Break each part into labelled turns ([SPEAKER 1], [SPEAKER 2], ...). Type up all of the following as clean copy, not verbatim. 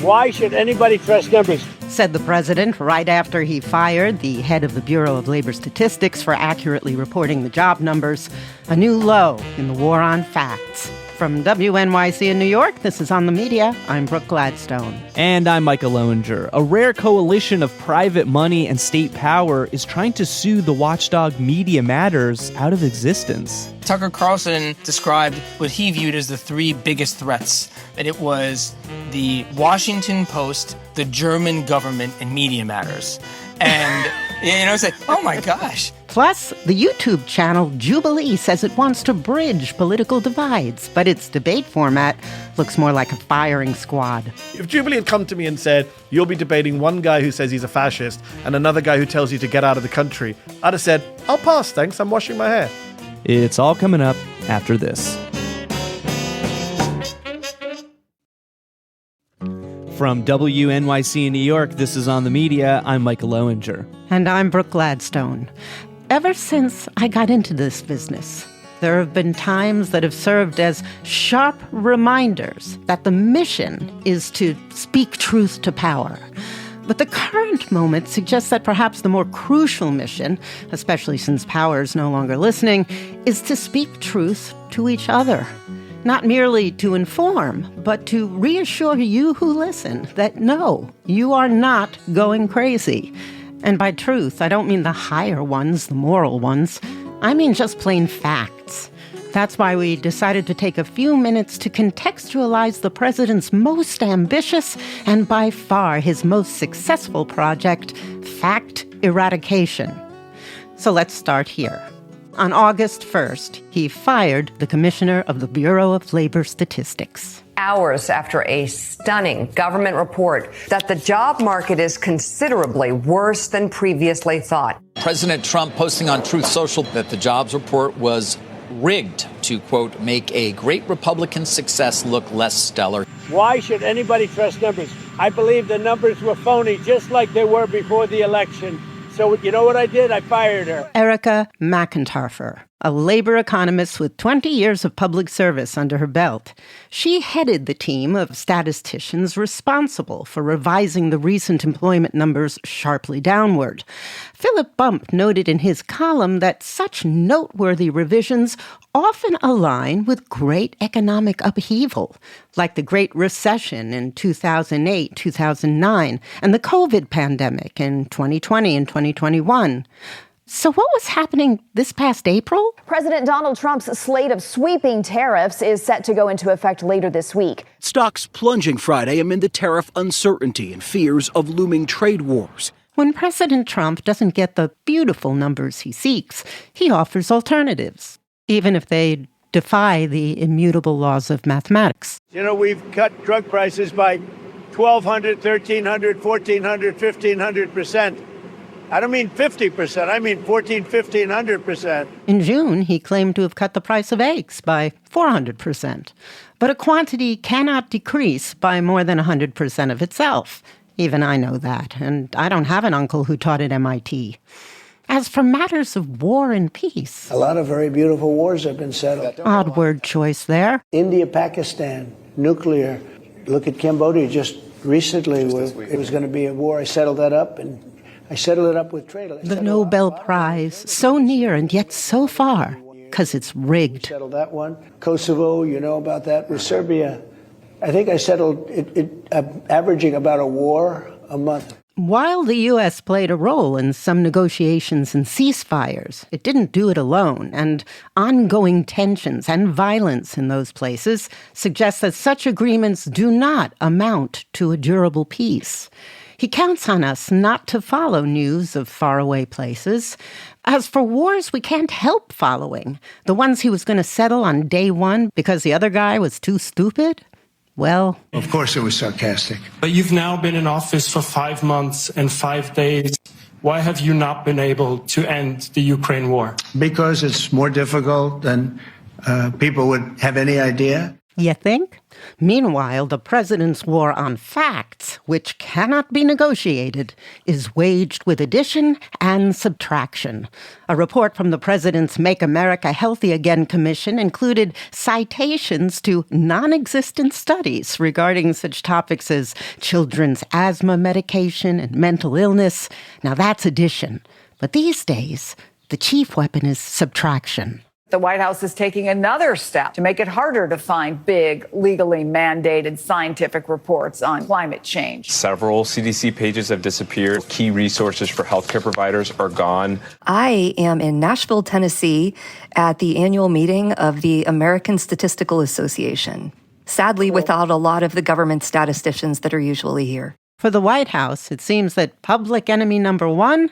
[SPEAKER 1] Why should anybody trust numbers?
[SPEAKER 2] Said the president right after he fired the head of the Bureau of Labor Statistics for accurately reporting the job numbers. A new low in the war on facts. From WNYC in New York, this is On the Media. I'm Brooke Gladstone.
[SPEAKER 3] And I'm Micah Loewinger. A rare coalition of private money and state power is trying to sue the watchdog Media Matters out of existence.
[SPEAKER 4] Tucker Carlson described what he viewed as the three biggest threats. That it was the Washington Post, the German government, and Media Matters. And, it's like, oh my gosh.
[SPEAKER 2] Plus, the YouTube channel Jubilee says it wants to bridge political divides, but its debate format looks more like a firing squad.
[SPEAKER 5] If Jubilee had come to me and said, you'll be debating one guy who says he's a fascist and another guy who tells you to get out of the country, I'd have said, I'll pass, thanks, I'm washing my hair.
[SPEAKER 3] It's all coming up after this. From WNYC in New York, this is On the Media. I'm Micah Loewinger.
[SPEAKER 2] And I'm Brooke Gladstone. Ever since I got into this business, there have been times that have served as sharp reminders that the mission is to speak truth to power. But the current moment suggests that perhaps the more crucial mission, especially since power is no longer listening, is to speak truth to each other. Not merely to inform, but to reassure you who listen that no, you are not going crazy. And by truth, I don't mean the higher ones, the moral ones. I mean just plain facts. That's why we decided to take a few minutes to contextualize the president's most ambitious and by far his most successful project, fact eradication. So let's start here. On August 1st, he fired the commissioner of the Bureau of Labor Statistics.
[SPEAKER 6] Hours after a stunning government report that the job market is considerably worse than previously thought.
[SPEAKER 7] President Trump posting on Truth Social that the jobs report was rigged to, quote, make a great Republican success look less stellar.
[SPEAKER 1] Why should anybody trust numbers? I believe the numbers were phony, just like they were before the election. So you know what I did? I fired her.
[SPEAKER 2] Erica McIntyre, a labor economist with 20 years of public service under her belt. She headed the team of statisticians responsible for revising the recent employment numbers sharply downward. Philip Bump noted in his column that such noteworthy revisions often align with great economic upheaval, like the Great Recession in 2008, 2009, and the COVID pandemic in 2020 and 2021. So what was happening this past April?
[SPEAKER 8] President Donald Trump's slate of sweeping tariffs is set to go into effect later this week.
[SPEAKER 9] Stocks plunging Friday amid the tariff uncertainty and fears of looming trade wars.
[SPEAKER 2] When President Trump doesn't get the beautiful numbers he seeks, he offers alternatives, even if they defy the immutable laws of mathematics.
[SPEAKER 1] You know, we've cut drug prices by 1,200, 1,300, 1,400, 1,500%. I don't mean 50%, I mean 1,500%.
[SPEAKER 2] In June, he claimed to have cut the price of eggs by 400%. But a quantity cannot decrease by more than 100% of itself. Even I know that, and I don't have an uncle who taught at MIT. As for matters of war and peace...
[SPEAKER 10] A lot of very beautiful wars have been settled.
[SPEAKER 2] Odd word choice there.
[SPEAKER 10] India, Pakistan, nuclear. Look at Cambodia just recently. It was going to be a war. I settled that up, and I settled it up with trade.
[SPEAKER 2] The Nobel Prize, so near and yet so far, because it's rigged.
[SPEAKER 10] We settled that one. Kosovo, you know about that. With Serbia, I think I settled it averaging about a war a month.
[SPEAKER 2] While the U.S. played a role in some negotiations and ceasefires, it didn't do it alone, and ongoing tensions and violence in those places suggest that such agreements do not amount to a durable peace. He counts on us not to follow news of faraway places. As for wars we can't help following, the ones he was going to settle on day one because the other guy was too stupid, well...
[SPEAKER 10] Of course it was sarcastic.
[SPEAKER 11] But you've now been in office for 5 months and 5 days. Why have you not been able to end the Ukraine war?
[SPEAKER 10] Because it's more difficult than people would have any idea.
[SPEAKER 2] You think? Meanwhile, the president's war on facts, which cannot be negotiated, is waged with addition and subtraction. A report from the president's Make America Healthy Again Commission included citations to non-existent studies regarding such topics as children's asthma medication and mental illness. Now that's addition. But these days, the chief weapon is subtraction.
[SPEAKER 12] The White House is taking another step to make it harder to find big, legally mandated scientific reports on climate change.
[SPEAKER 13] Several CDC pages have disappeared. Key resources for healthcare providers are gone.
[SPEAKER 14] I am in Nashville, Tennessee, at the annual meeting of the American Statistical Association. Sadly, without a lot of the government statisticians that are usually here.
[SPEAKER 2] For the White House, it seems that public enemy number one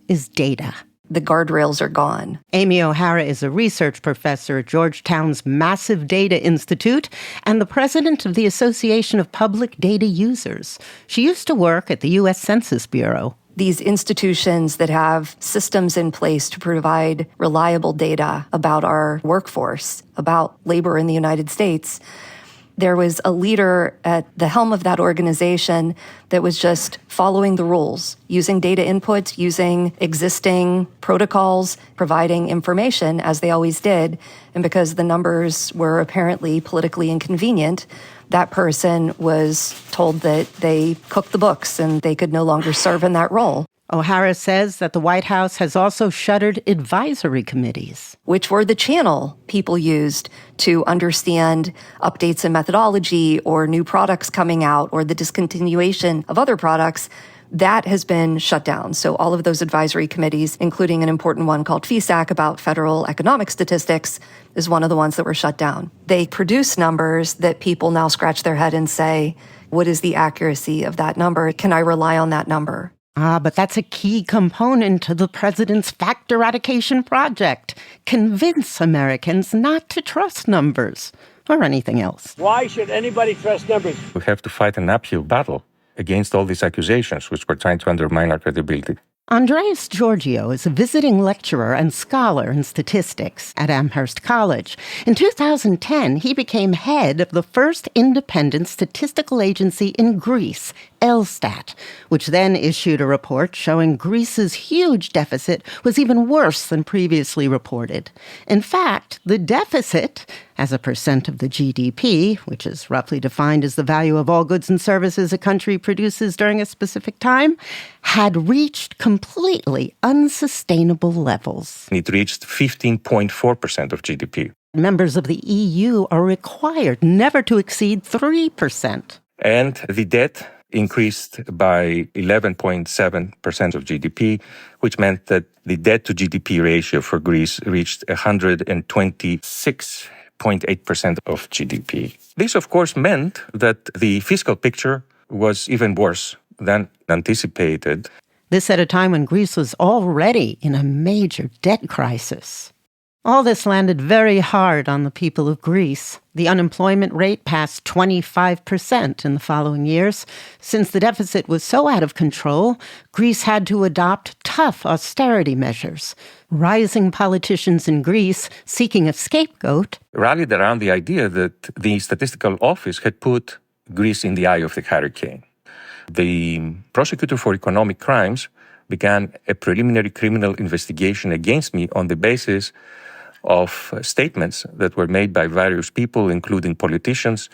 [SPEAKER 2] is data.
[SPEAKER 14] The guardrails are gone.
[SPEAKER 2] Amy O'Hara is a research professor at Georgetown's Massive Data Institute and the president of the Association of Public Data Users. She used to work at the U.S. Census Bureau.
[SPEAKER 14] These institutions that have systems in place to provide reliable data about our workforce, about labor in the United States. There was a leader at the helm of that organization that was just following the rules, using data inputs, using existing protocols, providing information as they always did. And because the numbers were apparently politically inconvenient, that person was told that they cooked the books and they could no longer serve in that role.
[SPEAKER 2] O'Hara says that the White House has also shuttered advisory committees,
[SPEAKER 14] which were the channel people used to understand updates in methodology or new products coming out or the discontinuation of other products. That has been shut down. So all of those advisory committees, including an important one called FESAC about federal economic statistics, is one of the ones that were shut down. They produce numbers that people now scratch their head and say, what is the accuracy of that number? Can I rely on that number?
[SPEAKER 2] But that's a key component to the president's fact eradication project. Convince Americans not to trust numbers or anything else.
[SPEAKER 1] Why should anybody trust numbers?
[SPEAKER 15] We have to fight an uphill battle against all these accusations, which were trying to undermine our credibility.
[SPEAKER 2] Andreas Georgiou is a visiting lecturer and scholar in statistics at Amherst College. In 2010, he became head of the first independent statistical agency in Greece, Elstat, which then issued a report showing Greece's huge deficit was even worse than previously reported. In fact, the deficit, as a percent of the GDP, which is roughly defined as the value of all goods and services a country produces during a specific time, had reached completely unsustainable levels.
[SPEAKER 15] It reached 15.4% of GDP.
[SPEAKER 2] Members of the EU are required never to exceed 3%.
[SPEAKER 15] And the debt increased by 11.7% of GDP, which meant that the debt to GDP ratio for Greece reached 126.8% of GDP. This, of course, meant that the fiscal picture was even worse than anticipated.
[SPEAKER 2] This at a time when Greece was already in a major debt crisis. All this landed very hard on the people of Greece. The unemployment rate passed 25% in the following years. Since the deficit was so out of control, Greece had to adopt tough austerity measures. Rising politicians in Greece, seeking a scapegoat,
[SPEAKER 15] rallied around the idea that the statistical office had put Greece in the eye of the hurricane. The prosecutor for economic crimes began a preliminary criminal investigation against me on the basis of statements that were made by various people, including politicians.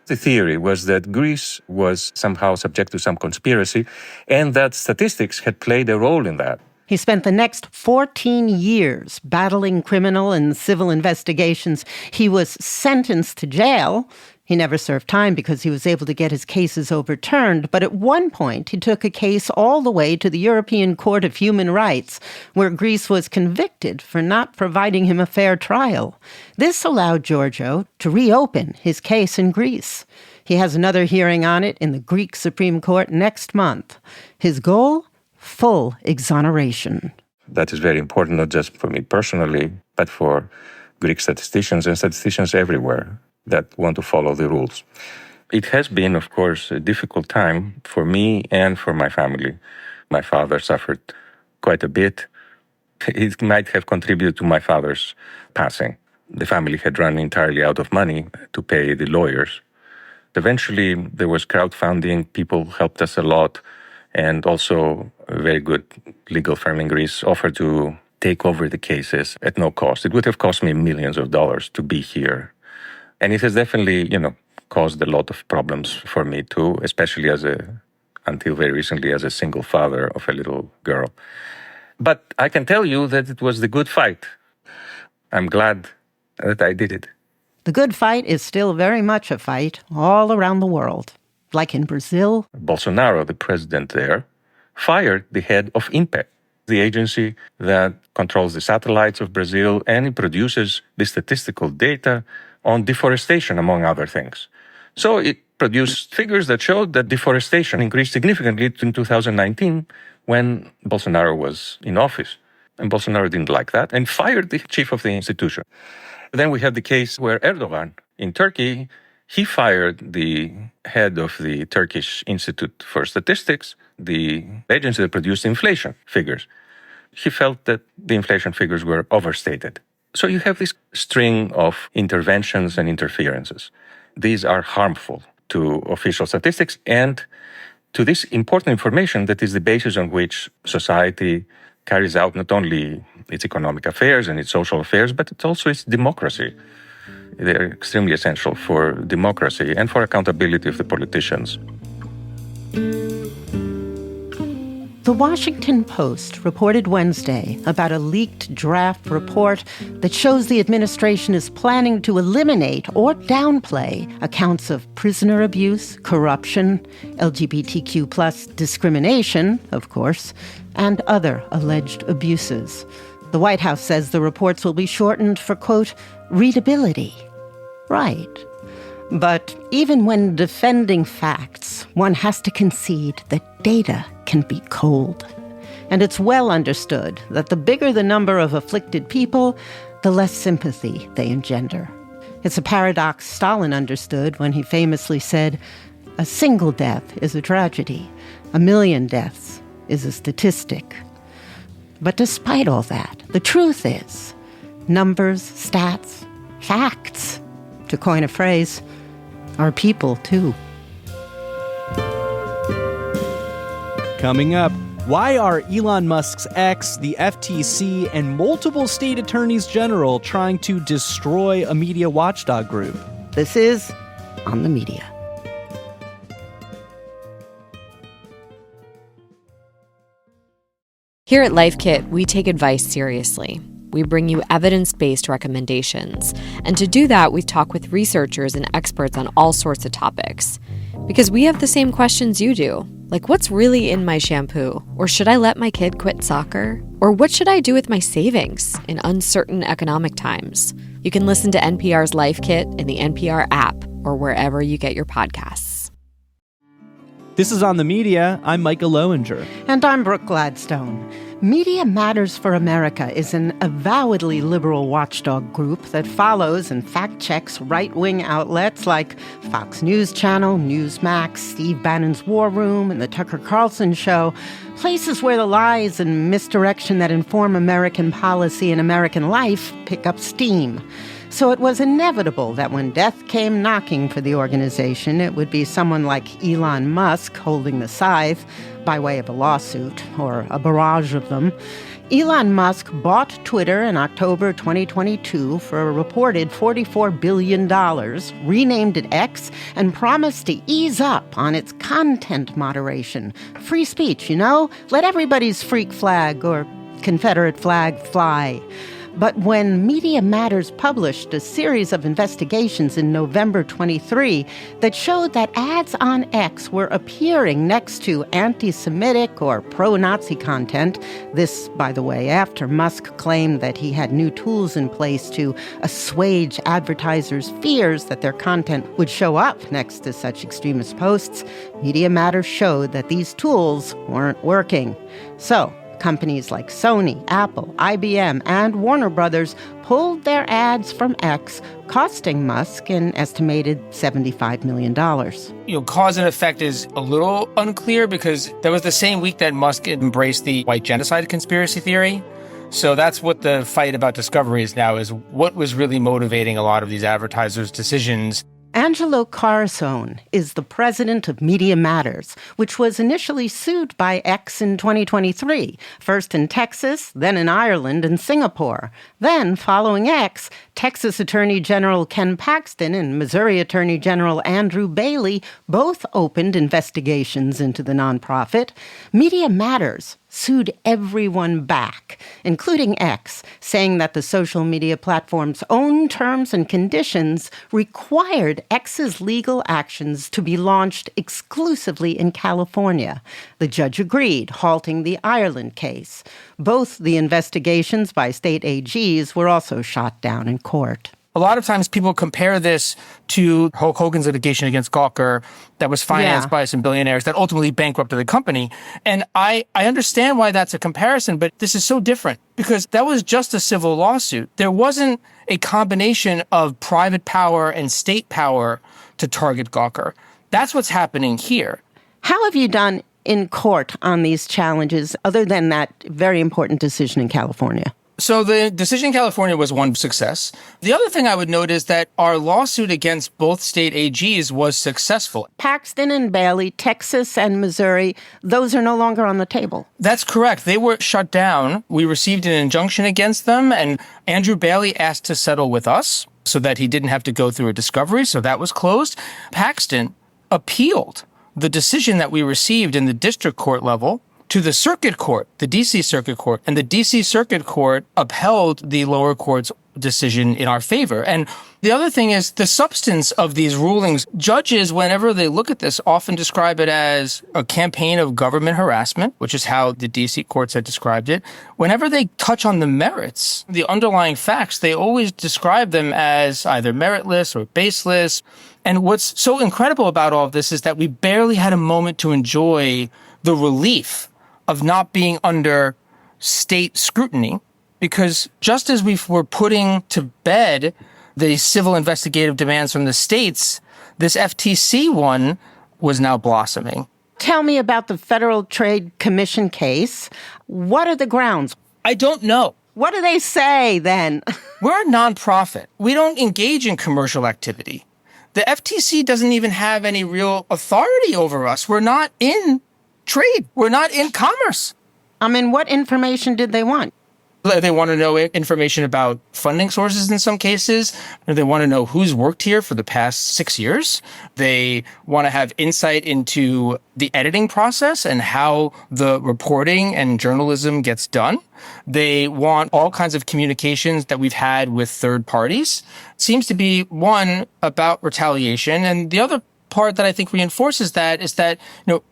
[SPEAKER 15] The theory was that Greece was somehow subject to some conspiracy and that statistics had played a role in that.
[SPEAKER 2] He spent the next 14 years battling criminal and civil investigations. He was sentenced to jail. He never served time because he was able to get his cases overturned. But at one point, he took a case all the way to the European Court of Human Rights, where Greece was convicted for not providing him a fair trial. This allowed Georgiou to reopen his case in Greece. He has another hearing on it in the Greek Supreme Court next month. His goal? Full exoneration.
[SPEAKER 15] That is very important, not just for me personally, but for Greek statisticians and statisticians everywhere that want to follow the rules. It has been, of course, a difficult time for me and for my family. My father suffered quite a bit. It might have contributed to my father's passing. the family had run entirely out of money to pay the lawyers. Eventually, there was crowdfunding. People helped us a lot. And also, a very good legal firm in Greece offered to take over the cases at no cost. It would have cost me millions of dollars to be here. And it has definitely, caused a lot of problems for me too, especially until very recently, as a single father of a little girl. But I can tell you that it was the good fight. I'm glad that I did it.
[SPEAKER 2] The good fight is still very much a fight all around the world. Like in Brazil.
[SPEAKER 15] Bolsonaro, the president there, fired the head of INPE, the agency that controls the satellites of Brazil and it produces the statistical data on deforestation, among other things. So it produced figures that showed that deforestation increased significantly in 2019 when Bolsonaro was in office. And Bolsonaro didn't like that and fired the chief of the institution. Then we had the case where Erdogan in Turkey, he fired the head of the Turkish Institute for Statistics, the agency that produced inflation figures. He felt that the inflation figures were overstated. So you have this string of interventions and interferences. These are harmful to official statistics and to this important information that is the basis on which society carries out not only its economic affairs and its social affairs, but it's also its democracy. They're extremely essential for democracy and for accountability of the politicians.
[SPEAKER 2] The Washington Post reported Wednesday about a leaked draft report that shows the administration is planning to eliminate or downplay accounts of prisoner abuse, corruption, LGBTQ+ discrimination, of course, and other alleged abuses. The White House says the reports will be shortened for, quote, readability. Right. But even when defending facts, one has to concede that data can be cold. And it's well understood that the bigger the number of afflicted people, the less sympathy they engender. It's a paradox Stalin understood when he famously said, "A single death is a tragedy. 1,000,000 deaths is a statistic." But despite all that, the truth is, numbers, stats, facts, to coin a phrase, are people too.
[SPEAKER 3] Coming up, why are Elon Musk's ex, the FTC, and multiple state attorneys general trying to destroy a media watchdog group?
[SPEAKER 2] This is On the Media.
[SPEAKER 16] Here at Life Kit, we take advice seriously. We bring you evidence-based recommendations. And to do that, we talk with researchers and experts on all sorts of topics. Because we have the same questions you do. Like, what's really in my shampoo? Or should I let my kid quit soccer? Or what should I do with my savings in uncertain economic times? You can listen to NPR's Life Kit in the NPR app or wherever you get your podcasts.
[SPEAKER 3] This is On the Media. I'm Micah Loewinger.
[SPEAKER 2] And I'm Brooke Gladstone. Media Matters for America is an avowedly liberal watchdog group that follows and fact-checks right-wing outlets like Fox News Channel, NewsMax, Steve Bannon's War Room, and the Tucker Carlson Show, places where the lies and misdirection that inform American policy and American life pick up steam. So it was inevitable that when death came knocking for the organization, it would be someone like Elon Musk holding the scythe by way of a lawsuit, or a barrage of them. Elon Musk bought Twitter in October 2022 for a reported $44 billion, renamed it X, and promised to ease up on its content moderation. Free speech, let everybody's freak flag or Confederate flag fly. But when Media Matters published a series of investigations in November 23 that showed that ads on X were appearing next to anti-Semitic or pro-Nazi content, this, by the way, after Musk claimed that he had new tools in place to assuage advertisers' fears that their content would show up next to such extremist posts, Media Matters showed that these tools weren't working. So, companies like Sony, Apple, IBM, and Warner Brothers pulled their ads from X, costing Musk an estimated $75 million.
[SPEAKER 4] Cause and effect is a little unclear because that was the same week that Musk embraced the white genocide conspiracy theory. So that's what the fight about discovery is now, is what was really motivating a lot of these advertisers' decisions.
[SPEAKER 2] Angelo Carusone is the president of Media Matters, which was initially sued by X in 2023, first in Texas, then in Ireland and Singapore. Then, following X, Texas Attorney General Ken Paxton and Missouri Attorney General Andrew Bailey both opened investigations into the nonprofit. Media Matters sued everyone back, including X, saying that the social media platform's own terms and conditions required X's legal actions to be launched exclusively in California. The judge agreed, halting the Ireland case. Both the investigations by state AGs were also shot down in court.
[SPEAKER 4] A lot of times people compare this to Hulk Hogan's litigation against Gawker that was financed by some billionaires that ultimately bankrupted the company. And I understand why that's a comparison, but this is so different because that was just a civil lawsuit. There wasn't a combination of private power and state power to target Gawker. That's what's happening here.
[SPEAKER 2] How have you done in court on these challenges other than that very important decision in California?
[SPEAKER 4] So the decision in California was one success. The other thing I would note is that our lawsuit against both state AGs was successful.
[SPEAKER 2] Paxton and Bailey, Texas and Missouri, those are no longer on the table.
[SPEAKER 4] That's correct. They were shut down. We received an injunction against them, and Andrew Bailey asked to settle with us so that he didn't have to go through a discovery, so that was closed. Paxton appealed the decision that we received in the district court level to the circuit court, the D.C. Circuit Court, and the D.C. Circuit Court upheld the lower court's decision in our favor. And the other thing is the substance of these rulings. Judges, whenever they look at this, often describe it as a campaign of government harassment, which is how the D.C. courts had described it. Whenever they touch on the merits, the underlying facts, they always describe them as either meritless or baseless. And what's so incredible about all of this is that we barely had a moment to enjoy the relief of not being under state scrutiny, because just as we were putting to bed the civil investigative demands from the states, this FTC one was now blossoming.
[SPEAKER 2] Tell me about the Federal Trade Commission case. What are the grounds?
[SPEAKER 4] I don't know.
[SPEAKER 2] What do they say then?
[SPEAKER 4] We're a nonprofit. We don't engage in commercial activity. The FTC doesn't even have any real authority over us. We're not in trade. We're not in commerce.
[SPEAKER 2] What information did they want?
[SPEAKER 4] They want to know information about funding sources in some cases. They want to know who's worked here for the past 6 years. They want to have insight into the editing process and how the reporting and journalism gets done. They want all kinds of communications that we've had with third parties. It seems to be one about retaliation, and the other part that I think reinforces that is that,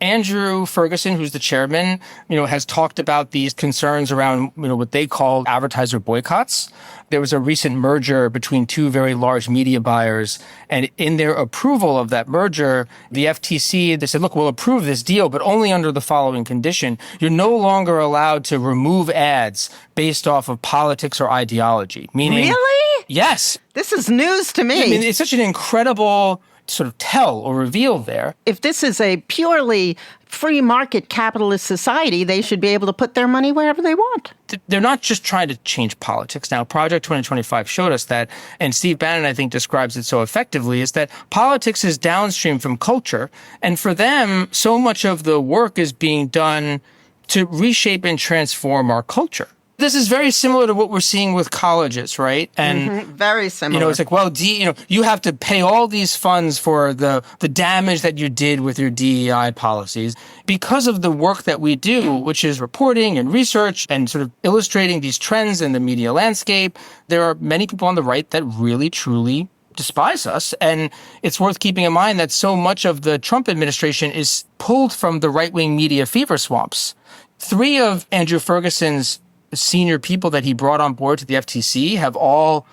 [SPEAKER 4] Andrew Ferguson, who's the chairman, has talked about these concerns around, what they call advertiser boycotts. There was a recent merger between two very large media buyers, and in their approval of that merger, the FTC, they said, look, we'll approve this deal, but only under the following condition. You're no longer allowed to remove ads based off of politics or ideology. Meaning,
[SPEAKER 2] really?
[SPEAKER 4] Yes.
[SPEAKER 2] This is news to me.
[SPEAKER 4] It's such an incredible sort of tell or reveal there.
[SPEAKER 2] If this is a purely free market capitalist society, they should be able to put their money wherever they want.
[SPEAKER 4] They're not just trying to change politics. Now, Project 2025 showed us that, and Steve Bannon, I think, describes it so effectively, is that politics is downstream from culture. And for them, so much of the work is being done to reshape and transform our culture. This is very similar to what we're seeing with colleges, right? And
[SPEAKER 2] very similar.
[SPEAKER 4] It's like, well, you have to pay all these funds for the damage that you did with your DEI policies because of the work that we do, which is reporting and research and sort of illustrating these trends in the media landscape. There are many people on the right that really, truly despise us. And it's worth keeping in mind that so much of the Trump administration is pulled from the right-wing media fever swamps. 3 of Andrew Ferguson's senior people that he brought on board to the FTC have all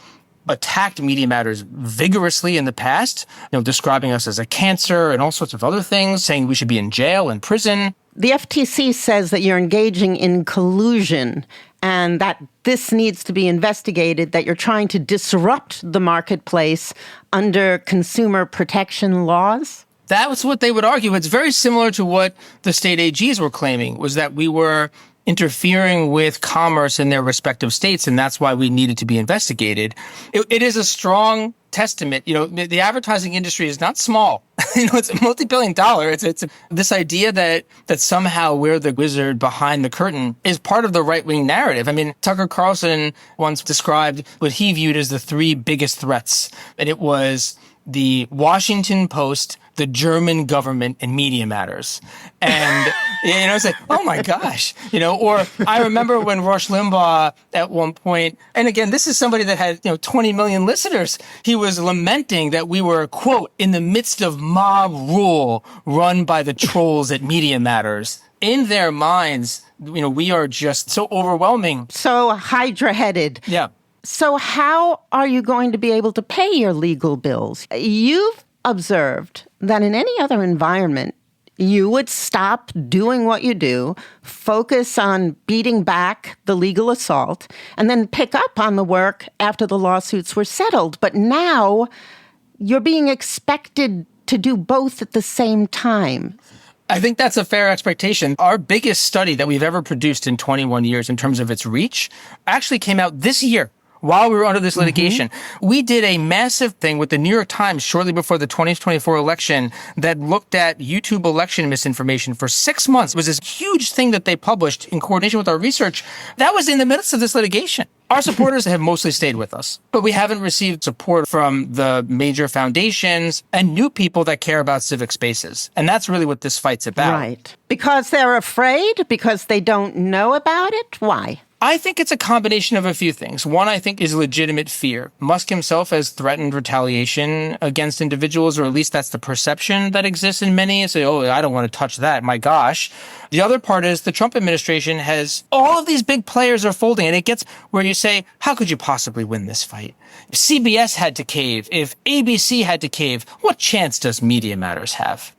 [SPEAKER 4] attacked Media Matters vigorously in the past, describing us as a cancer and all sorts of other things, saying we should be in jail and prison.
[SPEAKER 2] The FTC says that you're engaging in collusion and that this needs to be investigated, that you're trying to disrupt the marketplace under consumer protection laws.
[SPEAKER 4] That was what they would argue. It's very similar to what the state AGs were claiming, was that we were interfering with commerce in their respective states, and that's why we needed to be investigated. It is a strong testament. The advertising industry is not small. It's a multi-billion dollar. It's this idea that somehow we're the wizard behind the curtain is part of the right-wing narrative. I mean, Tucker Carlson once described what he viewed as the three biggest threats, and it was the Washington Post, the German government, and Media Matters. And, it's like, oh my gosh, or I remember when Rush Limbaugh at one point, and again, this is somebody that had, 20 million listeners. He was lamenting that we were, quote, in the midst of mob rule run by the trolls at Media Matters. In their minds, we are just so overwhelming.
[SPEAKER 2] So hydra-headed.
[SPEAKER 4] Yeah.
[SPEAKER 2] So how are you going to be able to pay your legal bills? You've observed that in any other environment, you would stop doing what you do, focus on beating back the legal assault, and then pick up on the work after the lawsuits were settled. But now you're being expected to do both at the same time.
[SPEAKER 4] I think that's a fair expectation. Our biggest study that we've ever produced in 21 years in terms of its reach actually came out this year. While we were under this litigation, we did a massive thing with the New York Times shortly before the 2024 election that looked at YouTube election misinformation for 6 months. It was this huge thing that they published in coordination with our research. That was in the midst of this litigation. Our supporters have mostly stayed with us, but we haven't received support from the major foundations and new people that care about civic spaces. And that's really what this fight's about.
[SPEAKER 2] Right. Because they're afraid? Because they don't know about it? Why?
[SPEAKER 4] I think it's a combination of a few things. One, I think, is legitimate fear. Musk himself has threatened retaliation against individuals, or at least that's the perception that exists in many. Say, oh, I don't want to touch that. My gosh. The other part is the Trump administration has all of these big players are folding, and it gets where you say, how could you possibly win this fight? If CBS had to cave, if ABC had to cave, what chance does Media Matters have?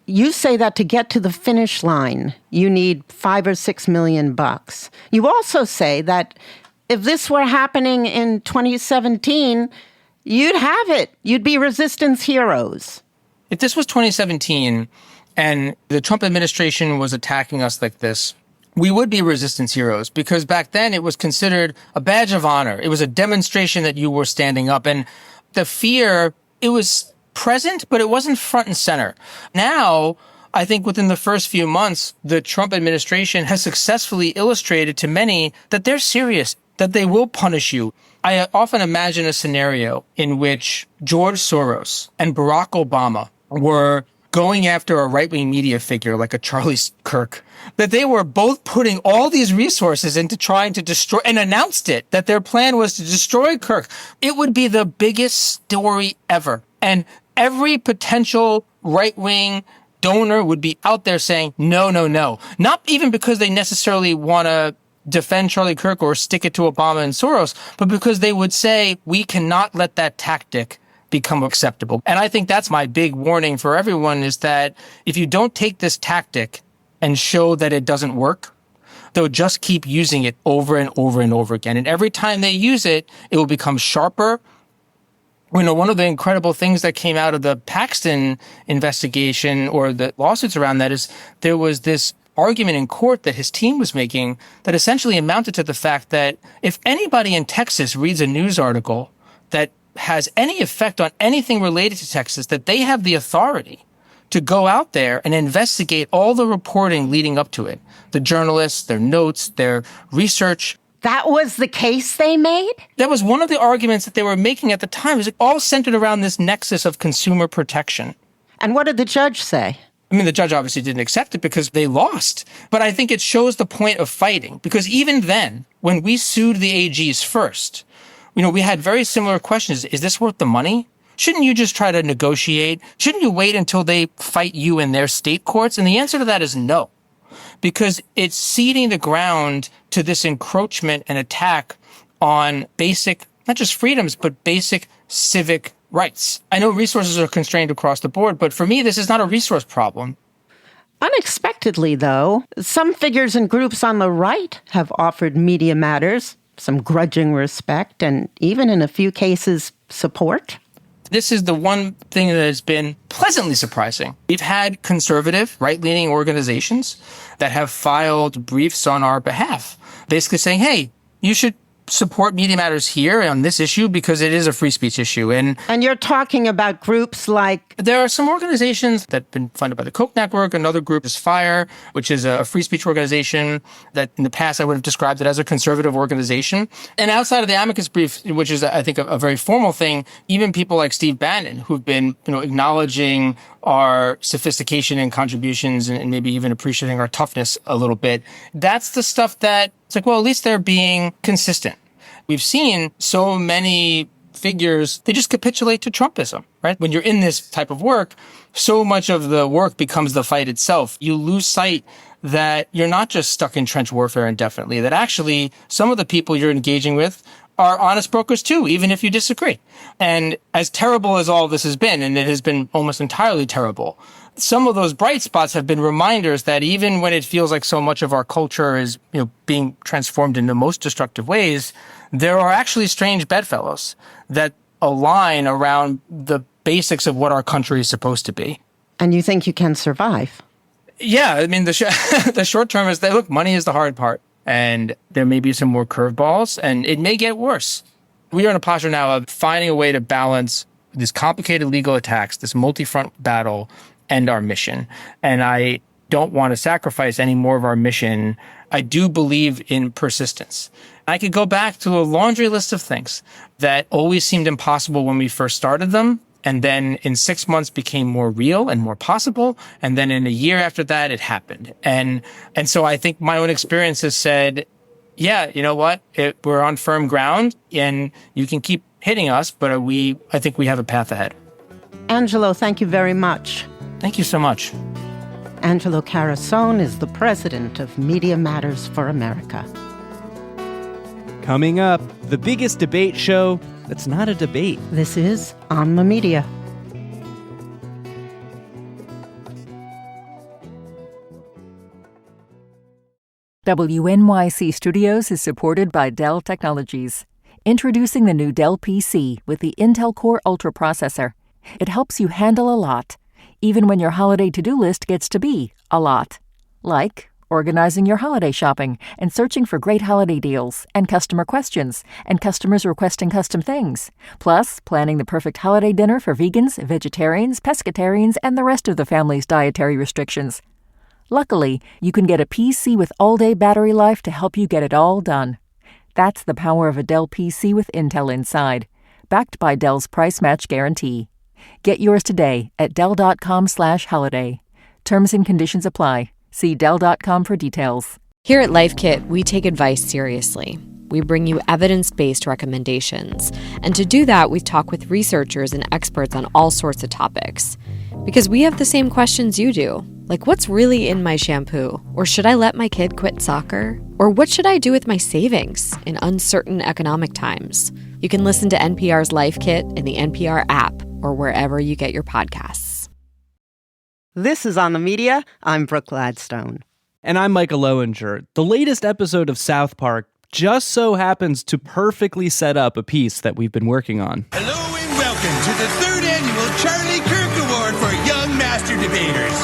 [SPEAKER 2] You say that to get to the finish line, you need $5 or $6 million. You also say that if this were happening in 2017, you'd have it. You'd be resistance heroes.
[SPEAKER 4] If this was 2017 and the Trump administration was attacking us like this, we would be resistance heroes, because back then it was considered a badge of honor. It was a demonstration that you were standing up. And the fear, it was present, but it wasn't front and center. Now, I think within the first few months, the Trump administration has successfully illustrated to many that they're serious, that they will punish you. I often imagine a scenario in which George Soros and Barack Obama were going after a right-wing media figure like a Charlie Kirk, that they were both putting all these resources into trying to destroy, and announced it, that their plan was to destroy Kirk. It would be the biggest story ever. And every potential right-wing donor would be out there saying, no, no, no. Not even because they necessarily want to defend Charlie Kirk or stick it to Obama and Soros, but because they would say, we cannot let that tactic become acceptable. And I think that's my big warning for everyone, is that if you don't take this tactic and show that it doesn't work, they'll just keep using it over and over and over again. And every time they use it, it will become sharper. One of the incredible things that came out of the Paxton investigation, or the lawsuits around that, is there was this argument in court that his team was making that essentially amounted to the fact that if anybody in Texas reads a news article that has any effect on anything related to Texas, that they have the authority to go out there and investigate all the reporting leading up to it. The journalists, their notes, their research.
[SPEAKER 2] That was the case they made?
[SPEAKER 4] That was one of the arguments that they were making at the time. It was all centered around this nexus of consumer protection.
[SPEAKER 2] And what did the judge say?
[SPEAKER 4] I mean, the judge obviously didn't accept it because they lost. But I think it shows the point of fighting. Because even then, when we sued the AGs first, we had very similar questions. Is this worth the money? Shouldn't you just try to negotiate? Shouldn't you wait until they fight you in their state courts? And the answer to that is no. Because it's ceding the ground to this encroachment and attack on basic, not just freedoms, but basic civic rights. I know resources are constrained across the board, but for me, this is not a resource problem.
[SPEAKER 2] Unexpectedly, though, some figures and groups on the right have offered Media Matters some grudging respect and even in a few cases, support.
[SPEAKER 4] This is the one thing that has been pleasantly surprising. We've had conservative, right-leaning organizations that have filed briefs on our behalf, basically saying, hey, you should support Media Matters here on this issue because it is a free speech issue. And
[SPEAKER 2] you're talking about groups like...
[SPEAKER 4] There are some organizations that have been funded by the Koch network. Another group is FIRE, which is a free speech organization that in the past I would have described it as a conservative organization. And outside of the amicus brief, which is, I think, a very formal thing, even people like Steve Bannon, who've been acknowledging our sophistication and contributions and maybe even appreciating our toughness a little bit, that's the stuff that it's like, well, at least they're being consistent. We've seen so many figures, they just capitulate to Trumpism, right? When you're in this type of work, so much of the work becomes the fight itself. You lose sight that you're not just stuck in trench warfare indefinitely, that actually some of the people you're engaging with are honest brokers too, even if you disagree. And as terrible as all this has been, and it has been almost entirely terrible, some of those bright spots have been reminders that even when it feels like so much of our culture is, being transformed in the most destructive ways, there are actually strange bedfellows that align around the basics of what our country is supposed to be.
[SPEAKER 2] And you think you can survive?
[SPEAKER 4] Yeah, I mean, the short term is that, look, money is the hard part. And there may be some more curveballs, and it may get worse. We are in a posture now of finding a way to balance these complicated legal attacks, this multi-front battle, and our mission. And I don't want to sacrifice any more of our mission. I do believe in persistence. I could go back to a laundry list of things that always seemed impossible when we first started them, and then in 6 months became more real and more possible. And then in a year after that, it happened. And so I think my own experience has said, yeah, you know what? We're on firm ground and you can keep hitting us, but I think we have a path ahead.
[SPEAKER 2] Angelo, thank you very much.
[SPEAKER 4] Thank you so much.
[SPEAKER 2] Angelo Carusone is the president of Media Matters for America.
[SPEAKER 3] Coming up, the biggest debate show that's not a debate.
[SPEAKER 2] This is On the Media.
[SPEAKER 17] WNYC Studios is supported by Dell Technologies. Introducing the new Dell PC with the Intel Core Ultra processor. It helps you handle a lot, even when your holiday to-do list gets to be a lot. Like organizing your holiday shopping and searching for great holiday deals and customer questions and customers requesting custom things. Plus, planning the perfect holiday dinner for vegans, vegetarians, pescatarians, and the rest of the family's dietary restrictions. Luckily, you can get a PC with all-day battery life to help you get it all done. That's the power of a Dell PC with Intel inside, backed by Dell's price match guarantee. Get yours today at Dell.com/holiday. Terms and conditions apply. See Dell.com for details.
[SPEAKER 16] Here at Life Kit, we take advice seriously. We bring you evidence-based recommendations. And to do that, we talk with researchers and experts on all sorts of topics. Because we have the same questions you do. Like, what's really in my shampoo? Or should I let my kid quit soccer? Or what should I do with my savings in uncertain economic times? You can listen to NPR's Life Kit in the NPR app or wherever you get your podcasts.
[SPEAKER 2] This is On the Media. I'm Brooke Gladstone.
[SPEAKER 3] And I'm Micah Loewinger. The latest episode of South Park just so happens to perfectly set up a piece that we've been working on.
[SPEAKER 18] Hello and welcome to the 3rd annual Charlie Kirk Award for Young Master Debaters.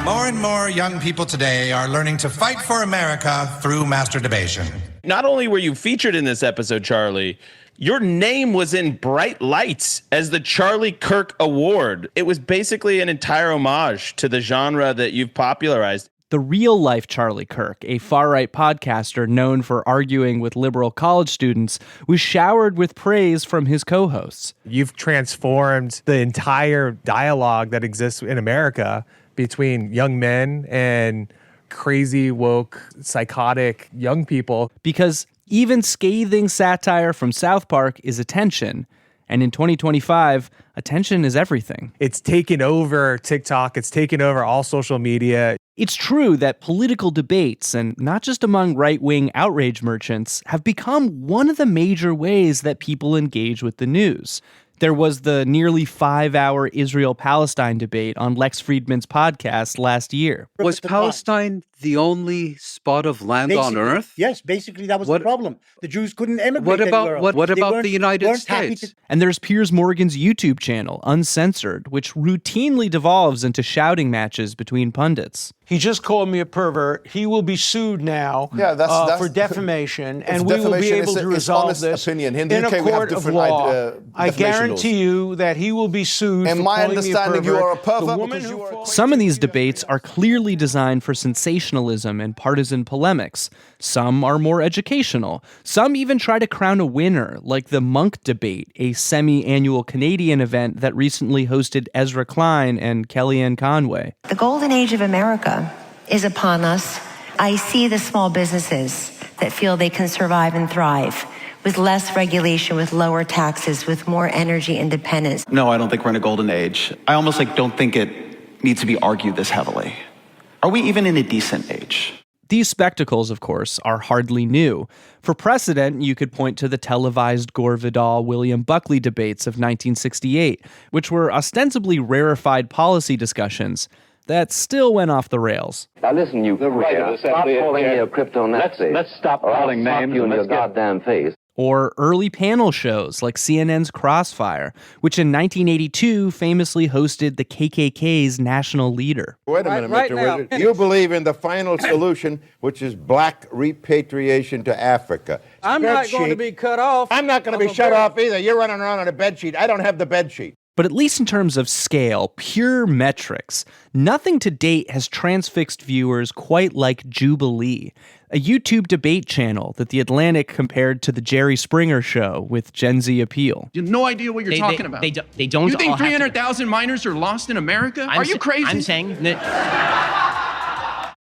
[SPEAKER 18] More and more young people today are learning to fight for America through masturbation.
[SPEAKER 19] Not only were you featured in this episode, Charlie, your name was in bright lights as the Charlie Kirk Award. It was basically an entire homage to the genre that you've popularized.
[SPEAKER 3] The real-life Charlie Kirk, a far-right podcaster known for arguing with liberal college students, was showered with praise from his co-hosts.
[SPEAKER 20] You've transformed the entire dialogue that exists in America between young men and crazy, woke, psychotic young people.
[SPEAKER 3] Because even scathing satire from South Park is attention. And in 2025, attention is everything.
[SPEAKER 20] It's taken over TikTok. It's taken over all social media.
[SPEAKER 3] It's true that political debates, and not just among right-wing outrage merchants, have become one of the major ways that people engage with the news. There was the nearly 5-hour Israel-Palestine debate on Lex Friedman's podcast last year.
[SPEAKER 21] Was Palestine the only spot of land on Earth?
[SPEAKER 22] Yes, basically that was the problem. The Jews couldn't emigrate
[SPEAKER 21] What about
[SPEAKER 22] anywhere else.
[SPEAKER 21] what
[SPEAKER 22] They
[SPEAKER 21] about
[SPEAKER 22] weren't-
[SPEAKER 21] the United
[SPEAKER 22] weren't happy
[SPEAKER 21] States?
[SPEAKER 3] And there's Piers Morgan's YouTube channel, Uncensored, which routinely devolves into shouting matches between pundits.
[SPEAKER 23] He just called me a pervert. He will be sued now
[SPEAKER 24] that's
[SPEAKER 23] for defamation,
[SPEAKER 24] It's
[SPEAKER 23] and we will be
[SPEAKER 24] defamation.
[SPEAKER 23] able to
[SPEAKER 24] It's
[SPEAKER 23] resolve
[SPEAKER 24] honest
[SPEAKER 23] this
[SPEAKER 24] opinion. In
[SPEAKER 23] in
[SPEAKER 24] the
[SPEAKER 23] a
[SPEAKER 24] UK, we have
[SPEAKER 23] court of
[SPEAKER 24] different
[SPEAKER 23] law. I
[SPEAKER 24] defamation
[SPEAKER 23] guarantee you that he will be sued.
[SPEAKER 24] In
[SPEAKER 23] for
[SPEAKER 24] my
[SPEAKER 23] calling
[SPEAKER 24] understanding,
[SPEAKER 23] me a
[SPEAKER 24] you
[SPEAKER 23] pervert.
[SPEAKER 24] are a pervert
[SPEAKER 23] The woman
[SPEAKER 24] because
[SPEAKER 23] who
[SPEAKER 24] you are.
[SPEAKER 3] Some of these debates are clearly designed for sensationalism and partisan polemics. Some are more educational. Some even try to crown a winner, like the Monk debate, a semi-annual Canadian event that recently hosted Ezra Klein and Kellyanne Conway.
[SPEAKER 25] The golden age of America is upon us. I see the small businesses that feel they can survive and thrive with less regulation, with lower taxes, with more energy independence.
[SPEAKER 26] No, I don't think we're in a golden age. I almost don't think it needs to be argued this heavily. Are we even in a decent age?
[SPEAKER 3] These spectacles, of course, are hardly new. For precedent, you could point to the televised Gore Vidal-William Buckley debates of 1968, which were ostensibly rarefied policy discussions that still went off the rails.
[SPEAKER 27] Now listen, you stop calling me a crypto Nazi. Let's stop calling names you in your goddamn face.
[SPEAKER 3] Or early panel shows like CNN's Crossfire, which in 1982 famously hosted the KKK's national leader.
[SPEAKER 28] Wait a minute, Mr. Wizard. You believe in the final solution, which is black repatriation to Africa.
[SPEAKER 23] I'm not going to be cut off.
[SPEAKER 28] I'm not going to be shut off either. You're running around on a bedsheet. I don't have the bedsheet.
[SPEAKER 3] But at least in terms of scale, pure metrics, nothing to date has transfixed viewers quite like Jubilee, a YouTube debate channel that The Atlantic compared to the Jerry Springer Show with Gen Z appeal.
[SPEAKER 29] You have no idea what you're talking about.
[SPEAKER 30] They don't.
[SPEAKER 29] You think
[SPEAKER 30] all have to-
[SPEAKER 29] 300,000 miners are lost in America? Are you crazy?
[SPEAKER 30] I'm saying that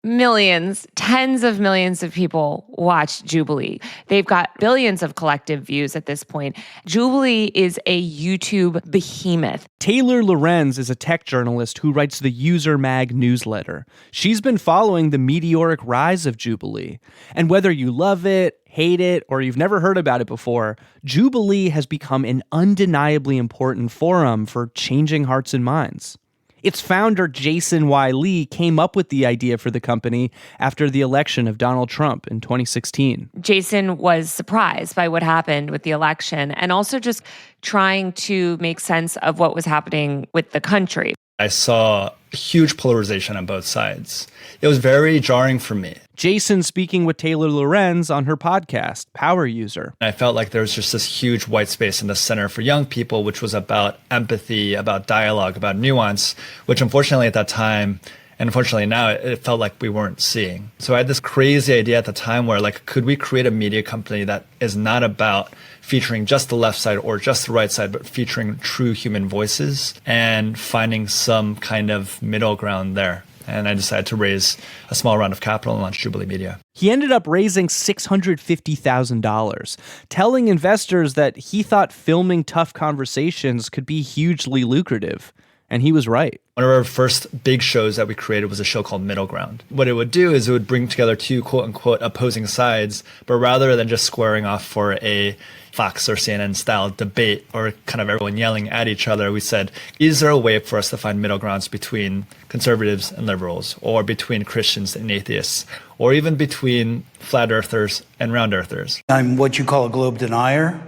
[SPEAKER 31] millions, tens of millions of people watch Jubilee. They've got billions of collective views at this point. Jubilee is a YouTube behemoth.
[SPEAKER 3] Taylor Lorenz is a tech journalist who writes the User Mag newsletter. She's been following the meteoric rise of Jubilee. And whether you love it, hate it, or you've never heard about it before, Jubilee has become an undeniably important forum for changing hearts and minds. Its founder, Jason Y. Lee, came up with the idea for the company after the election of Donald Trump in 2016.
[SPEAKER 31] Jason was surprised by what happened with the election and also just trying to make sense of what was happening with the country.
[SPEAKER 32] I saw huge polarization on both sides. It was very jarring for me.
[SPEAKER 3] Jason speaking with Taylor Lorenz on her podcast, Power User.
[SPEAKER 32] I felt like there was just this huge white space in the center for young people, which was about empathy, about dialogue, about nuance, which unfortunately at that time, and unfortunately now, it felt like we weren't seeing. So I had this crazy idea at the time where, could we create a media company that is not about featuring just the left side or just the right side, but featuring true human voices and finding some kind of middle ground there. And I decided to raise a small round of capital and launch Jubilee Media.
[SPEAKER 3] He ended up raising $650,000, telling investors that he thought filming tough conversations could be hugely lucrative. And he was right.
[SPEAKER 32] One of our first big shows that we created was a show called Middle Ground. What it would do is it would bring together two quote-unquote opposing sides, but rather than just squaring off for a Fox or CNN style debate or kind of everyone yelling at each other, we said, is there a way for us to find middle grounds between conservatives and liberals, or between Christians and atheists, or even between flat earthers and round earthers?
[SPEAKER 22] I'm what you call a globe denier.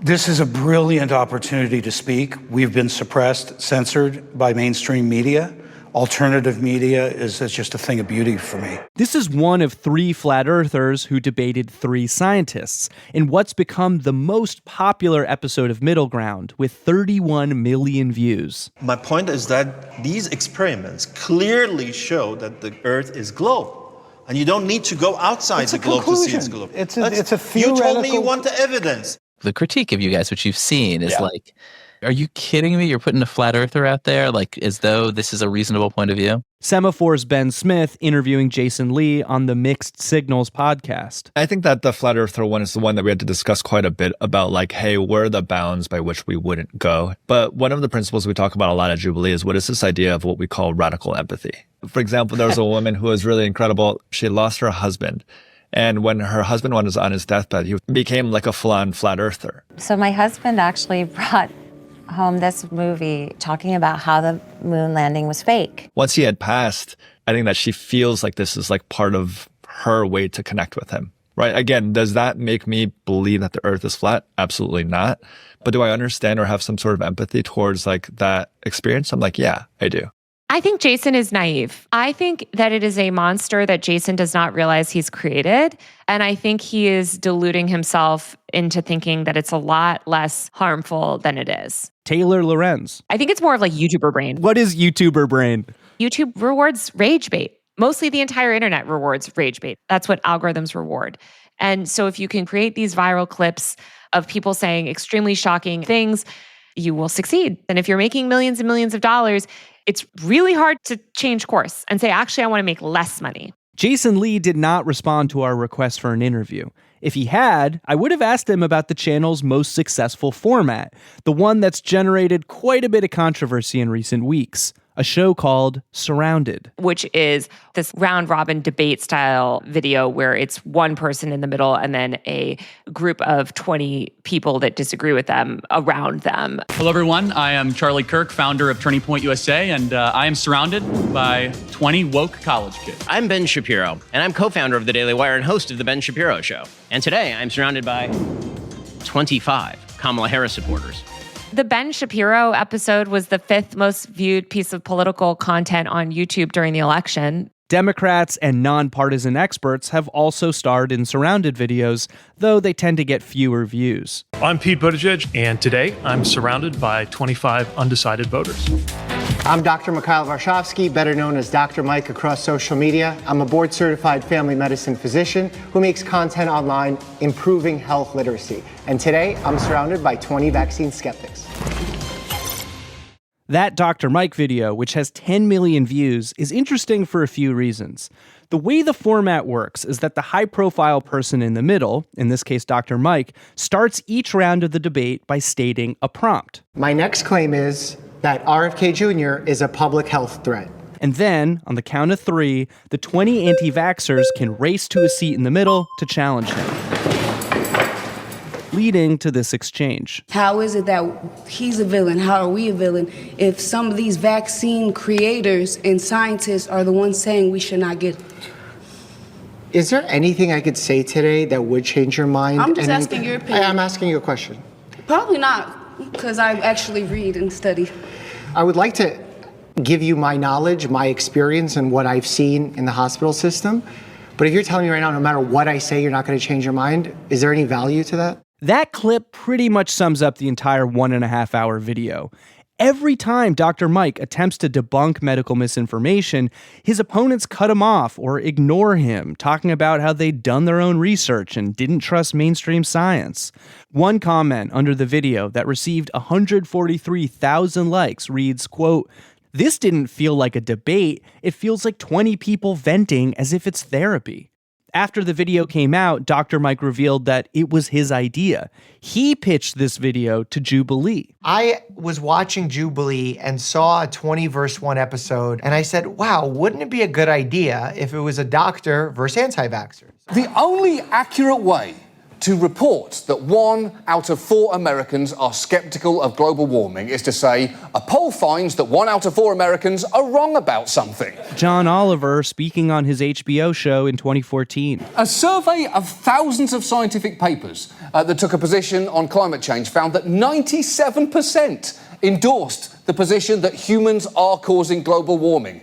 [SPEAKER 22] This is a brilliant opportunity to speak. We've been suppressed, censored by mainstream media. Alternative media is just a thing of beauty for me.
[SPEAKER 3] This is one of 3 flat earthers who debated 3 scientists in what's become the most popular episode of Middle Ground, with 31 million views.
[SPEAKER 33] My point is that these experiments clearly show that the Earth is globe. And you don't need to go outside the globe to see it's globe.
[SPEAKER 22] It's a theoretical...
[SPEAKER 33] You told me you want the evidence.
[SPEAKER 34] The critique of you guys, which you've seen, is are you kidding me? You're putting a flat earther out there, as though this is a reasonable point of view?
[SPEAKER 3] Semaphore's Ben Smith interviewing Jason Lee on the Mixed Signals podcast.
[SPEAKER 32] I think that the flat earther one is the one that we had to discuss quite a bit about, hey, where are the bounds by which we wouldn't go? But one of the principles we talk about a lot at Jubilee is what is this idea of what we call radical empathy. For example, there was a woman who was really incredible. She lost her husband. And when her husband was on his deathbed, he became like a full-on flat earther.
[SPEAKER 35] So my husband actually brought home this movie talking about how the moon landing was fake.
[SPEAKER 32] Once he had passed, I think that she feels like this is like part of her way to connect with him, right? Again, does that make me believe that the earth is flat? Absolutely not. But do I understand or have some sort of empathy towards like that experience? I'm like, yeah, I do.
[SPEAKER 31] I think Jason is naive. I think that it is a monster that Jason does not realize he's created. And I think he is deluding himself into thinking that it's a lot less harmful than it is.
[SPEAKER 3] Taylor Lorenz.
[SPEAKER 31] I think it's more of like YouTuber brain.
[SPEAKER 3] What is YouTuber brain?
[SPEAKER 31] YouTube rewards rage bait. Mostly the entire internet rewards rage bait. That's what algorithms reward. And so if you can create these viral clips of people saying extremely shocking things, you will succeed. And if you're making millions and millions of dollars, it's really hard to change course and say, actually, I want to make less money.
[SPEAKER 3] Jason Lee did not respond to our request for an interview. If he had, I would have asked him about the channel's most successful format, the one that's generated quite a bit of controversy in recent weeks. A show called Surrounded.
[SPEAKER 31] Which is this round-robin debate-style video where it's one person in the middle and then a group of 20 people that disagree with them around them.
[SPEAKER 1] Hello, everyone. I am Charlie Kirk, founder of Turning Point USA, and I am surrounded by 20 woke college kids.
[SPEAKER 30] I'm Ben Shapiro, and I'm co-founder of The Daily Wire and host of The Ben Shapiro Show. And today, I'm surrounded by 25 Kamala Harris supporters.
[SPEAKER 31] The Ben Shapiro episode was the 5th most viewed piece of political content on YouTube during the election.
[SPEAKER 3] Democrats and nonpartisan experts have also starred in Surrounded videos, though they tend to get fewer views.
[SPEAKER 4] I'm Pete Buttigieg, and today I'm surrounded by 25 undecided voters.
[SPEAKER 5] I'm Dr. Mikhail Varshavsky, better known as Dr. Mike across social media. I'm a board-certified family medicine physician who makes content online improving health literacy. And today, I'm surrounded by 20 vaccine skeptics.
[SPEAKER 3] That Dr. Mike video, which has 10 million views, is interesting for a few reasons. The way the format works is that the high-profile person in the middle, in this case Dr. Mike, starts each round of the debate by stating a prompt.
[SPEAKER 5] My next claim is that RFK Jr. is a public health threat.
[SPEAKER 3] And then, on the count of 3, the 20 anti-vaxxers can race to a seat in the middle to challenge him, leading to this exchange.
[SPEAKER 6] How is it that he's a villain? How are we a villain if some of these vaccine creators and scientists are the ones saying we should not get it?
[SPEAKER 5] Is there anything I could say today that would change your mind?
[SPEAKER 6] I'm just asking your opinion.
[SPEAKER 5] I'm asking you a question.
[SPEAKER 6] Probably not, because I actually read and study.
[SPEAKER 5] I would like to give you my knowledge, my experience, and what I've seen in the hospital system. But if you're telling me right now, no matter what I say, you're not going to change your mind, is there any value to that?
[SPEAKER 3] That clip pretty much sums up the entire 1.5 hour video. Every time Dr. Mike attempts to debunk medical misinformation, his opponents cut him off or ignore him, talking about how they'd done their own research and didn't trust mainstream science. One comment under the video that received 143,000 likes reads, quote, "This didn't feel like a debate. It feels like 20 people venting as if it's therapy." After the video came out, Dr. Mike revealed that it was his idea. He pitched this video to Jubilee.
[SPEAKER 5] I was watching Jubilee and saw a 20 verse 1 episode, and I said, wow, wouldn't it be a good idea if it was a doctor versus anti-vaxxers?
[SPEAKER 7] The only accurate way to report that 1 out of 4 Americans are skeptical of global warming is to say, a poll finds that 1 out of 4 Americans are wrong about something.
[SPEAKER 3] John Oliver speaking on his HBO show in 2014.
[SPEAKER 7] A survey of thousands of scientific papers that took a position on climate change found that 97% endorsed the position that humans are causing global warming.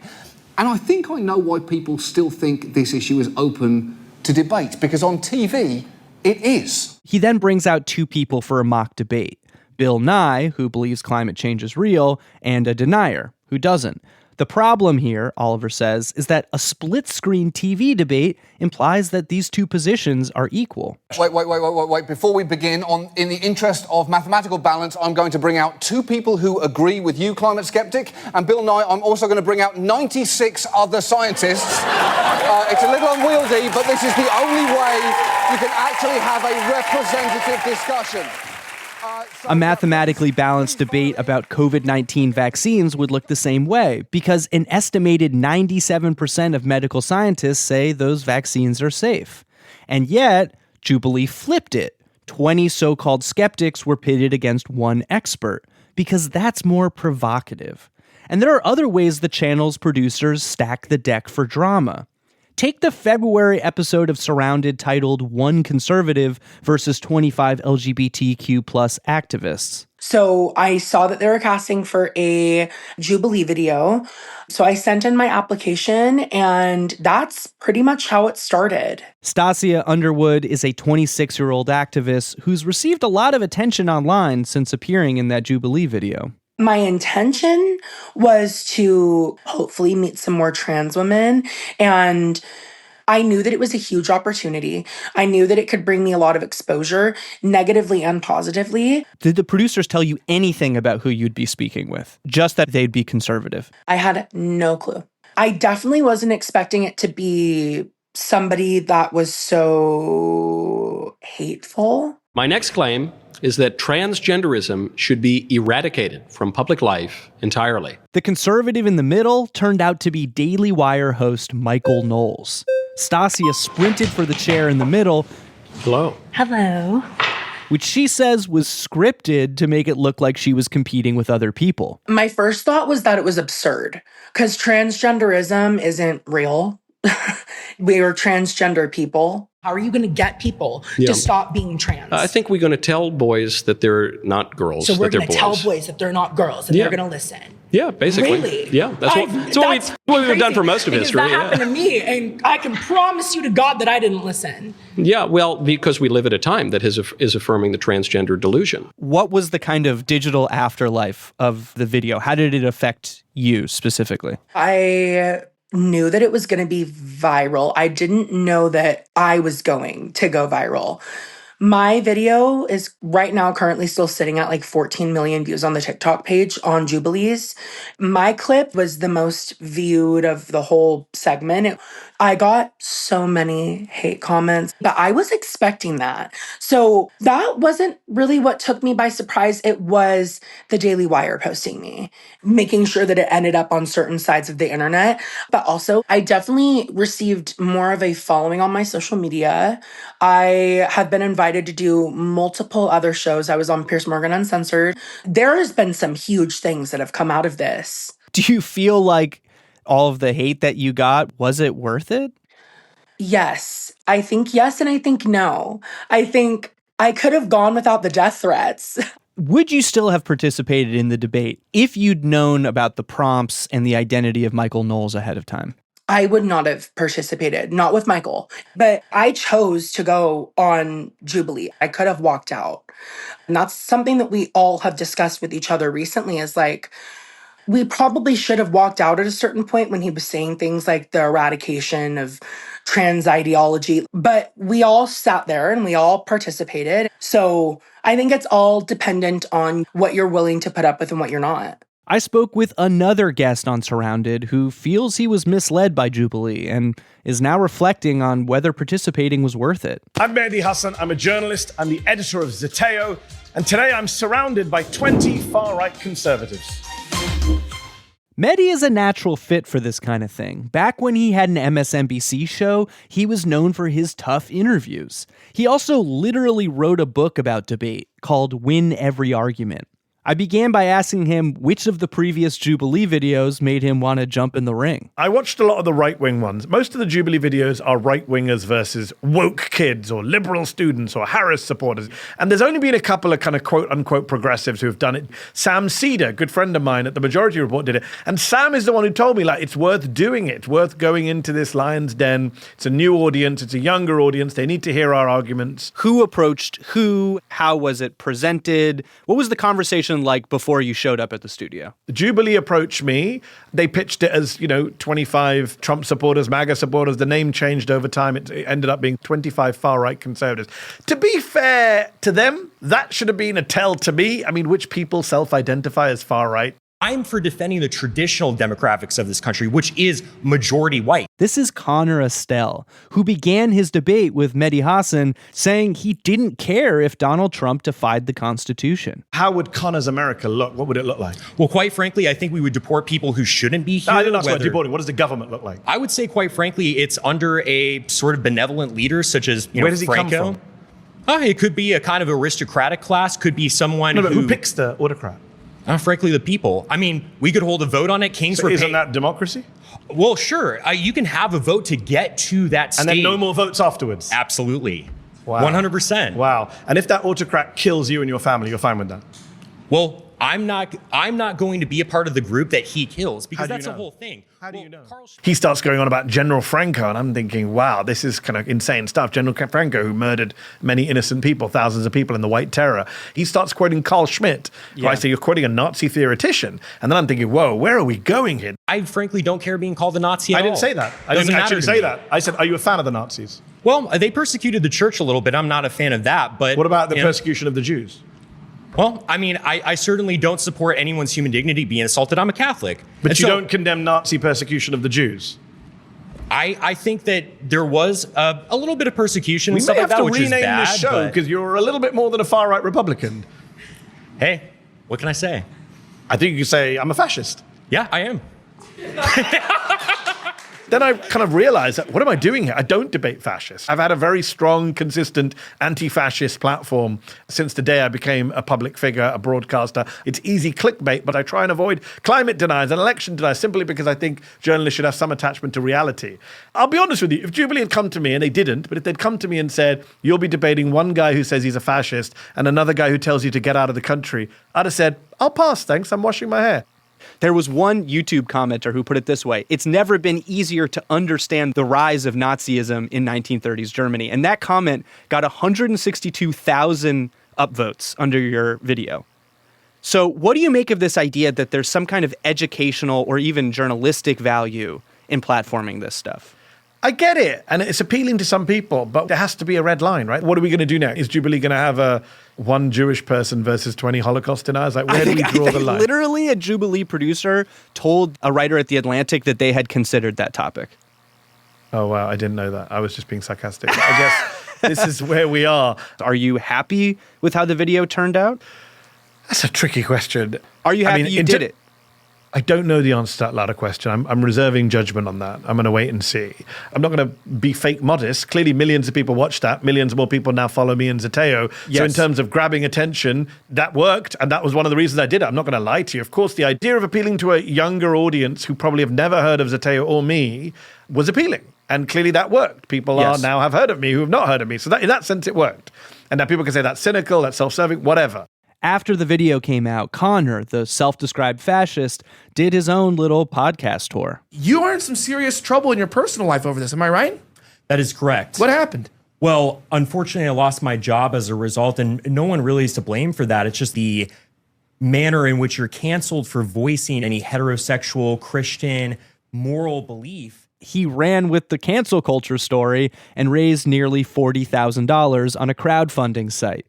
[SPEAKER 7] And I think I know why people still think this issue is open to debate, because on TV, it is.
[SPEAKER 3] He then brings out 2 people for a mock debate. Bill Nye, who believes climate change is real, and a denier, who doesn't. The problem here, Oliver says, is that a split-screen TV debate implies that these 2 positions are equal.
[SPEAKER 7] Wait. Before we begin, in the interest of mathematical balance, I'm going to bring out 2 people who agree with you, climate skeptic, and Bill Nye, I'm also going to bring out 96 other scientists. It's a little unwieldy, but this is the only way you can actually have a representative discussion.
[SPEAKER 3] A mathematically balanced debate about COVID-19 vaccines would look the same way, because an estimated 97% of medical scientists say those vaccines are safe. And yet, Jubilee flipped it. 20 so-called skeptics were pitted against 1 expert, because that's more provocative. And there are other ways the channel's producers stack the deck for drama. Take the February episode of Surrounded titled One Conservative versus 25 LGBTQ plus activists.
[SPEAKER 2] So I saw that they were casting for a Jubilee video. So I sent in my application, and that's pretty much how it started.
[SPEAKER 3] Stassia Underwood is a 26-year-old activist who's received a lot of attention online since appearing in that Jubilee video.
[SPEAKER 2] My intention was to hopefully meet some more trans women, and I knew that it was a huge opportunity. I knew that it could bring me a lot of exposure, negatively and positively.
[SPEAKER 3] Did the producers tell you anything about who you'd be speaking with? Just that they'd be conservative?
[SPEAKER 2] I had no clue. I definitely wasn't expecting it to be somebody that was so hateful.
[SPEAKER 8] My next claim is that transgenderism should be eradicated from public life entirely.
[SPEAKER 3] The conservative in the middle turned out to be Daily Wire host Michael Knowles. Stassia sprinted for the chair in the middle.
[SPEAKER 8] Hello.
[SPEAKER 2] Hello.
[SPEAKER 3] Which she says was scripted to make it look like she was competing with other people.
[SPEAKER 2] My first thought was that it was absurd because transgenderism isn't real. We are transgender people. How are you going to get people to stop being trans?
[SPEAKER 8] I think we're going to tell boys that they're not girls.
[SPEAKER 2] So we're
[SPEAKER 8] going to
[SPEAKER 2] tell boys that they're not girls, and they're going to listen.
[SPEAKER 8] Yeah, basically.
[SPEAKER 2] Really?
[SPEAKER 8] Yeah, that's what we've done for most of history.
[SPEAKER 2] That happened to me, and I can promise you to God that I didn't listen.
[SPEAKER 8] Yeah, well, because we live at a time that is affirming the transgender delusion.
[SPEAKER 3] What was the kind of digital afterlife of the video? How did it affect you specifically?
[SPEAKER 2] I knew that it was going to be viral. I didn't know that I was going to go viral. My video is right now currently still sitting at like 14 million views on the TikTok page on Jubilees. My clip was the most viewed of the whole segment. I got so many hate comments, but I was expecting that. So that wasn't really what took me by surprise. It was the Daily Wire posting me, making sure that it ended up on certain sides of the internet. But also, I definitely received more of a following on my social media. I have been invited to do multiple other shows. I was on Piers Morgan Uncensored. There has been some huge things that have come out of this.
[SPEAKER 3] Do you feel like all of the hate that you got, was it worth it?
[SPEAKER 2] Yes. I think yes, and I think no. I think I could have gone without the death threats.
[SPEAKER 3] Would you still have participated in the debate if you'd known about the prompts and the identity of Michael Knowles ahead of time?
[SPEAKER 2] I would not have participated, not with Michael. But I chose to go on Jubilee. I could have walked out. And that's something that we all have discussed with each other recently is like, we probably should have walked out at a certain point when he was saying things like the eradication of trans ideology. But we all sat there and we all participated. So I think it's all dependent on what you're willing to put up with and what you're not.
[SPEAKER 3] I spoke with another guest on Surrounded who feels he was misled by Jubilee and is now reflecting on whether participating was worth it.
[SPEAKER 9] I'm Mehdi Hasan. I'm a journalist. I'm the editor of Zeteo. And today I'm surrounded by 20 far-right conservatives.
[SPEAKER 3] Mehdi is a natural fit for this kind of thing. Back when he had an MSNBC show, he was known for his tough interviews. He also literally wrote a book about debate called Win Every Argument. I began by asking him which of the previous Jubilee videos made him want to jump in the ring.
[SPEAKER 9] I watched a lot of the right-wing ones. Most of the Jubilee videos are right-wingers versus woke kids or liberal students or Harris supporters. And there's only been a couple of kind of quote-unquote progressives who have done it. Sam Cedar, good friend of mine at the Majority Report, did it. And Sam is the one who told me, like, it's worth doing it. It's worth going into this lion's den. It's a new audience. It's a younger audience. They need to hear our arguments.
[SPEAKER 3] Who approached who? How was it presented? What was the conversation like before you showed up at the studio?
[SPEAKER 9] Jubilee approached me. They pitched it as, 25 Trump supporters, MAGA supporters. The name changed over time. It ended up being 25 far-right conservatives. To be fair to them, that should have been a tell to me. I mean, which people self-identify as far-right?
[SPEAKER 10] I'm for defending the traditional demographics of this country, which is majority white.
[SPEAKER 3] This is Connor Estelle, who began his debate with Mehdi Hasan saying he didn't care if Donald Trump defied the Constitution.
[SPEAKER 9] How would Connor's America look? What would it look like?
[SPEAKER 10] Well, quite frankly, I think we would deport people who shouldn't be here.
[SPEAKER 9] No, I didn't ask about deporting. What does the government look like?
[SPEAKER 10] I would say, quite frankly, it's under a sort of benevolent leader, such as
[SPEAKER 9] Where does he
[SPEAKER 10] Franco.
[SPEAKER 9] come from?
[SPEAKER 10] It could be a kind of aristocratic class, could be someone
[SPEAKER 9] who picks the autocrat?
[SPEAKER 10] Frankly, the people. I mean, we could hold a vote on it. Kings were
[SPEAKER 9] isn't that democracy?
[SPEAKER 10] Well, sure. You can have a vote to get to that state.
[SPEAKER 9] And then no more votes afterwards?
[SPEAKER 10] Absolutely.
[SPEAKER 9] Wow.
[SPEAKER 10] 100%.
[SPEAKER 9] Wow. And if that autocrat kills you and your family, you're fine with that?
[SPEAKER 10] Well, I'm not going to be a part of the group that he kills, because that's the whole thing.
[SPEAKER 9] How do you know? He starts going on about General Franco, and I'm thinking, wow, this is kind of insane stuff. General Franco, who murdered many innocent people, thousands of people in the White Terror. He starts quoting Carl Schmitt. I say, you're quoting a Nazi theoretician. And then I'm thinking, whoa, where are we going here?
[SPEAKER 10] I frankly don't care being called a Nazi at all.
[SPEAKER 9] I didn't say that. I didn't actually say that. I said, are you a fan of the Nazis?
[SPEAKER 10] Well, they persecuted the church a little bit. I'm not a fan of that. But
[SPEAKER 9] what about the persecution of the Jews?
[SPEAKER 10] Well, I mean, I certainly don't support anyone's human dignity being assaulted. I'm a Catholic.
[SPEAKER 9] But you don't condemn Nazi persecution of the Jews?
[SPEAKER 10] I think that there was a little bit of persecution and stuff like that, which is bad.
[SPEAKER 9] We may have to rename this show because you're a little bit more than a far-right Republican.
[SPEAKER 10] Hey, what can I say?
[SPEAKER 9] I think you can say, I'm a fascist.
[SPEAKER 10] Yeah, I am.
[SPEAKER 9] Then I kind of realized that, what am I doing here? I don't debate fascists. I've had a very strong, consistent anti-fascist platform since the day I became a public figure, a broadcaster. It's easy clickbait, but I try and avoid climate deniers and election deniers simply because I think journalists should have some attachment to reality. I'll be honest with you, if Jubilee had come to me, and they didn't, but if they'd come to me and said, you'll be debating one guy who says he's a fascist and another guy who tells you to get out of the country, I'd have said, I'll pass, thanks, I'm washing my hair.
[SPEAKER 3] There was one YouTube commenter who put it this way: it's never been easier to understand the rise of Nazism in 1930s Germany. And that comment got 162,000 upvotes under your video. So what do you make of this idea that there's some kind of educational or even journalistic value in platforming this stuff?
[SPEAKER 9] I get it, and it's appealing to some people, but there has to be a red line, right? What are we going to do now? Is Jubilee going to have one Jewish person versus 20 Holocaust deniers? Like, where do we draw the line?
[SPEAKER 3] Literally, a Jubilee producer told a writer at The Atlantic that they had considered that topic.
[SPEAKER 9] Oh, wow, I didn't know that. I was just being sarcastic. I guess this is where we are.
[SPEAKER 3] Are you happy with how the video turned out?
[SPEAKER 9] That's a tricky question.
[SPEAKER 3] Are you happy you did it?
[SPEAKER 9] I don't know the answer to that latter question. I'm reserving judgment on that. I'm going to wait and see. I'm not going to be fake modest. Clearly, millions of people watched that. Millions more people now follow me and Zeteo. Yes. So in terms of grabbing attention, that worked. And that was one of the reasons I did it. I'm not going to lie to you. Of course, the idea of appealing to a younger audience who probably have never heard of Zeteo or me was appealing. And clearly that worked. People now have heard of me who have not heard of me. So in that sense, it worked. And now people can say that's cynical, that's self-serving, whatever.
[SPEAKER 3] After the video came out, Connor, the self-described fascist, did his own little podcast tour.
[SPEAKER 11] You are in some serious trouble in your personal life over this, am I right?
[SPEAKER 32] That is correct.
[SPEAKER 11] What happened?
[SPEAKER 32] Well, unfortunately, I lost my job as a result, and no one really is to blame for that. It's just the manner in which you're canceled for voicing any heterosexual, Christian, moral belief.
[SPEAKER 3] He ran with the cancel culture story and raised nearly $40,000 on a crowdfunding site.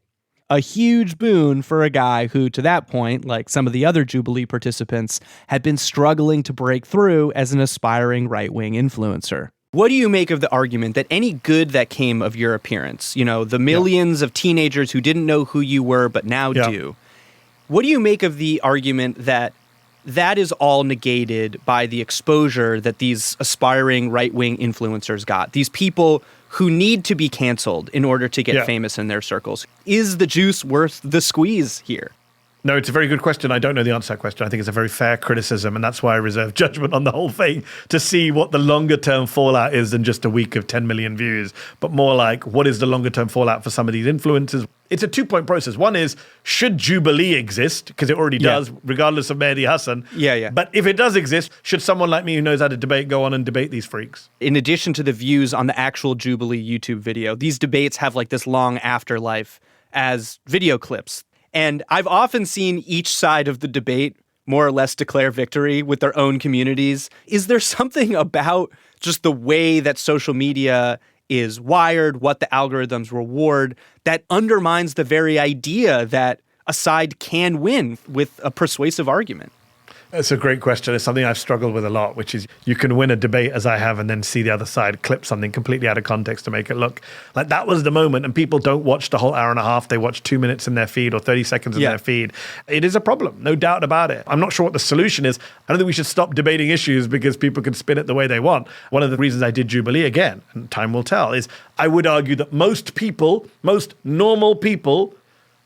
[SPEAKER 3] A huge boon for a guy who, to that point, like some of the other Jubilee participants, had been struggling to break through as an aspiring right-wing influencer. What do you make of the argument that any good that came of your appearance, you know, the millions of teenagers who didn't know who you were but now do, what do you make of the argument that that is all negated by the exposure that these aspiring right-wing influencers got? These people who need to be canceled in order to get famous in their circles. Is the juice worth the squeeze here?
[SPEAKER 9] No, it's a very good question. I don't know the answer to that question. I think it's a very fair criticism, and that's why I reserve judgment on the whole thing, to see what the longer-term fallout is than just a week of 10 million views, but more like, what is the longer-term fallout for some of these influencers? It's a two-point process. One is, should Jubilee exist? Because it already does, regardless of Mehdi Hasan. But if it does exist, should someone like me who knows how to debate go on and debate these freaks?
[SPEAKER 3] In addition to the views on the actual Jubilee YouTube video, these debates have like this long afterlife as video clips. And I've often seen each side of the debate more or less declare victory with their own communities. Is there something about just the way that social media is wired, what the algorithms reward, that undermines the very idea that a side can win with a persuasive argument?
[SPEAKER 9] That's a great question. It's something I've struggled with a lot, which is you can win a debate as I have and then see the other side clip something completely out of context to make it look like that was the moment, and people don't watch the whole hour and a half. They watch 2 minutes in their feed or 30 seconds in their feed. It is a problem, no doubt about it. I'm not sure what the solution is. I don't think we should stop debating issues because people can spin it the way they want. One of the reasons I did Jubilee, again, and time will tell, is I would argue that most people, most normal people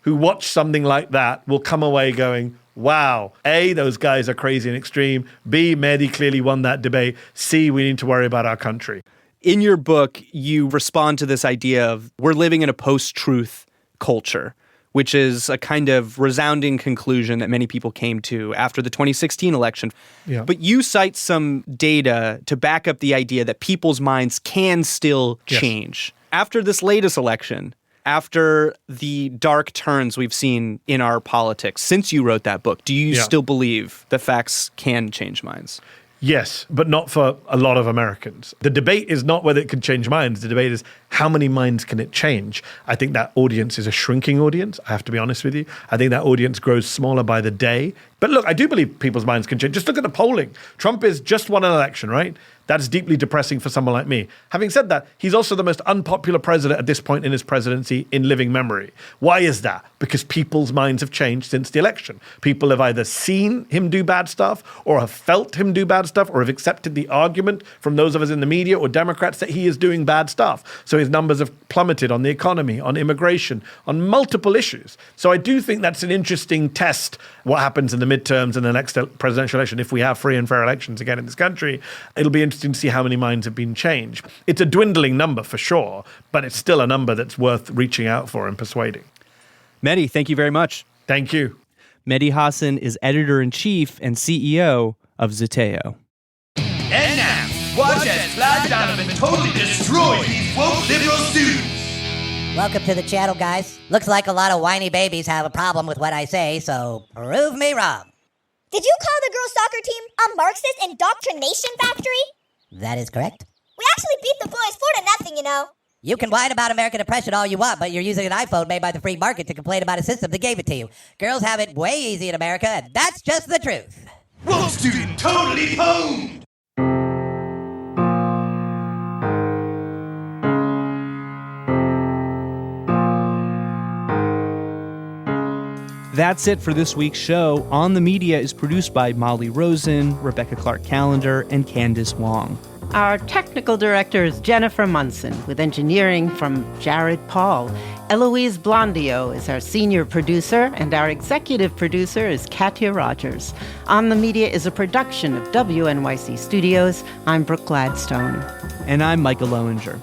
[SPEAKER 9] who watch something like that will come away going, wow, A, those guys are crazy and extreme. B, Mehdi clearly won that debate. C, we need to worry about our country.
[SPEAKER 3] In your book, you respond to this idea of we're living in a post-truth culture, which is a kind of resounding conclusion that many people came to after the 2016 election.
[SPEAKER 9] Yeah.
[SPEAKER 3] But you cite some data to back up the idea that people's minds can still change. After this latest election, after the dark turns we've seen in our politics, since you wrote that book, do you still believe that facts can change minds?
[SPEAKER 9] Yes, but not for a lot of Americans. The debate is not whether it can change minds. The debate is how many minds can it change? I think that audience is a shrinking audience, I have to be honest with you. I think that audience grows smaller by the day. But look, I do believe people's minds can change. Just look at the polling. Trump is just won an election, right? That's deeply depressing for someone like me. Having said that, he's also the most unpopular president at this point in his presidency in living memory. Why is that? Because people's minds have changed since the election. People have either seen him do bad stuff or have felt him do bad stuff or have accepted the argument from those of us in the media or Democrats that he is doing bad stuff. So his numbers have plummeted on the economy, on immigration, on multiple issues. So I do think that's an interesting test, what happens in the midterms and the next presidential election. If we have free and fair elections again in this country, it'll be interesting to see how many minds have been changed. It's a dwindling number for sure, but it's still a number that's worth reaching out for and persuading.
[SPEAKER 3] Mehdi, thank you very much.
[SPEAKER 9] Thank you.
[SPEAKER 3] Mehdi Hasan is editor-in-chief and CEO of Zeteo.
[SPEAKER 12] And now, watch as Fly Donovan totally destroys these woke liberal students.
[SPEAKER 13] Welcome to the channel, guys. Looks like a lot of whiny babies have a problem with what I say, so prove me wrong.
[SPEAKER 14] Did you call the girls' soccer team a Marxist indoctrination factory?
[SPEAKER 13] That is correct.
[SPEAKER 14] We actually beat the boys 4-0, you know.
[SPEAKER 13] You can whine about American oppression all you want, but you're using an iPhone made by the free market to complain about a system that gave it to you. Girls have it way easy in America, and that's just the truth.
[SPEAKER 12] Woke student totally pwned.
[SPEAKER 3] That's it for this week's show. On the Media is produced by Molly Rosen, Rebecca Clark-Callender, and Candace Wong.
[SPEAKER 15] Our technical director is Jennifer Munson, with engineering from Jared Paul. Eloise Blondio is our senior producer, and our executive producer is Katya Rogers. On the Media is a production of WNYC Studios. I'm Brooke Gladstone.
[SPEAKER 3] And I'm Micah Loewinger.